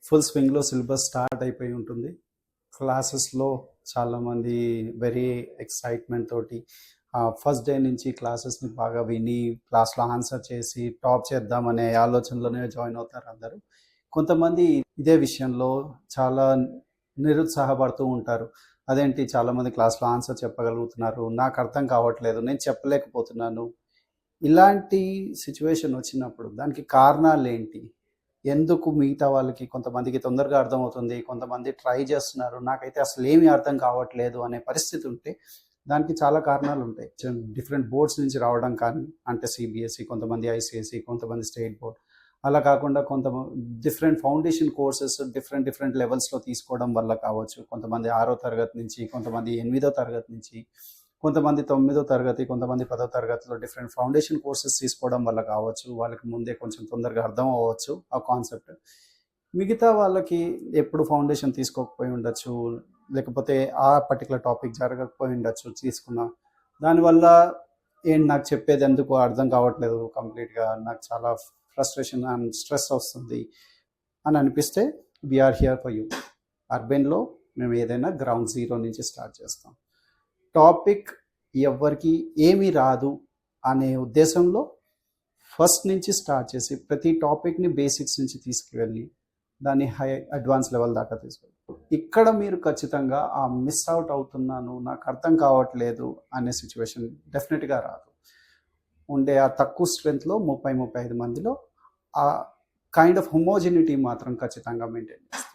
Full స్వింగ్లో syllabus start అయిపోయి ఉంటుంది. క్లాసెస్లో చాలామంది వెరీ ఎక్సైట్మెంట్ తోటి ఫస్ట్ డే నుంచి క్లాసెస్ని బాగా విని క్లాస్లో ఆన్సర్ చేసి టాప్ చేద్దామనే ఆలోచనలోనే జాయిన్ అవుతారు అందరూ. కొంతమంది ఇదే విషయంలో చాలా నిరుత్సాహపడుతూ ఉంటారు. అదేంటి చాలామంది క్లాస్లో ఆన్సర్ చెప్పగలుగుతున్నారు, నాకు అర్థం కావట్లేదు, నేను చెప్పలేకపోతున్నాను. ఇలాంటి సిచ్యువేషన్ వచ్చినప్పుడు దానికి కారణాలు ఏంటి? ఎందుకు మిగతా వాళ్ళకి కొంతమందికి తొందరగా అర్థమవుతుంది, కొంతమంది ట్రై చేస్తున్నారు, నాకైతే అసలు ఏమీ అర్థం కావట్లేదు అనే పరిస్థితి ఉంటే దానికి చాలా కారణాలు ఉంటాయి. డిఫరెంట్ బోర్డ్స్ నుంచి రావడం కానీ, అంటే సిబిఎస్ఈ, కొంతమంది ఐసిఎస్ఈ, కొంతమంది స్టేట్ బోర్డ్, అలా కాకుండా డిఫరెంట్ ఫౌండేషన్ కోర్సెస్ డిఫరెంట్ లెవెల్స్లో తీసుకోవడం వల్ల కావచ్చు. కొంతమంది 6వ తరగతి నుంచి, కొంతమంది 8వ తరగతి నుంచి, కొంతమంది 9వ తరగతి, కొంతమంది 10వ తరగతిలో డిఫరెంట్ ఫౌండేషన్ కోర్సెస్ తీసుకోవడం వల్ల కావచ్చు. వాళ్ళకి ముందే కొంచెం తొందరగా అర్థం అవ్వచ్చు ఆ కాన్సెప్ట్. మిగతా వాళ్ళకి ఎప్పుడు ఫౌండేషన్ తీసుకోకపోయి ఉండొచ్చు, లేకపోతే ఆ పర్టికులర్ టాపిక్ జరగకపోయి ఉండొచ్చు తీసుకున్న. దానివల్ల ఏంటి నాకు చెప్పేది ఎందుకు అర్థం కావట్లేదు, కంప్లీట్గా నాకు చాలా ఫ్రస్ట్రేషన్ అండ్ స్ట్రెస్ వస్తుంది అని అనిపిస్తే వీఆర్ హియర్ ఫర్ యూ. అర్బెన్లో మేము ఏదైనా గ్రౌండ్ జీరో నుంచి స్టార్ట్ చేస్తాం. టాపిక్ ఎవరికి ఏమీ రాదు అనే ఉద్దేశంలో ఫస్ట్ నుంచి స్టార్ట్ చేసి ప్రతి టాపిక్ని బేసిక్స్ నుంచి తీసుకువెళ్ళి దాన్ని హై అడ్వాన్స్ లెవెల్ దాకా తీసుకెళ్ళి ఇక్కడ మీరు ఖచ్చితంగా ఆ మిస్ అవుట్ అవుతున్నాను, నాకు అర్థం కావట్లేదు అనే సిచ్యువేషన్ డెఫినెట్గా రాదు. ఉండే ఆ తక్కువ స్ట్రెంత్లో 30-35 మందిలో ఆ కైండ్ ఆఫ్ హోమోజినిటీ మాత్రం ఖచ్చితంగా మెయింటైన్ చేస్తాం.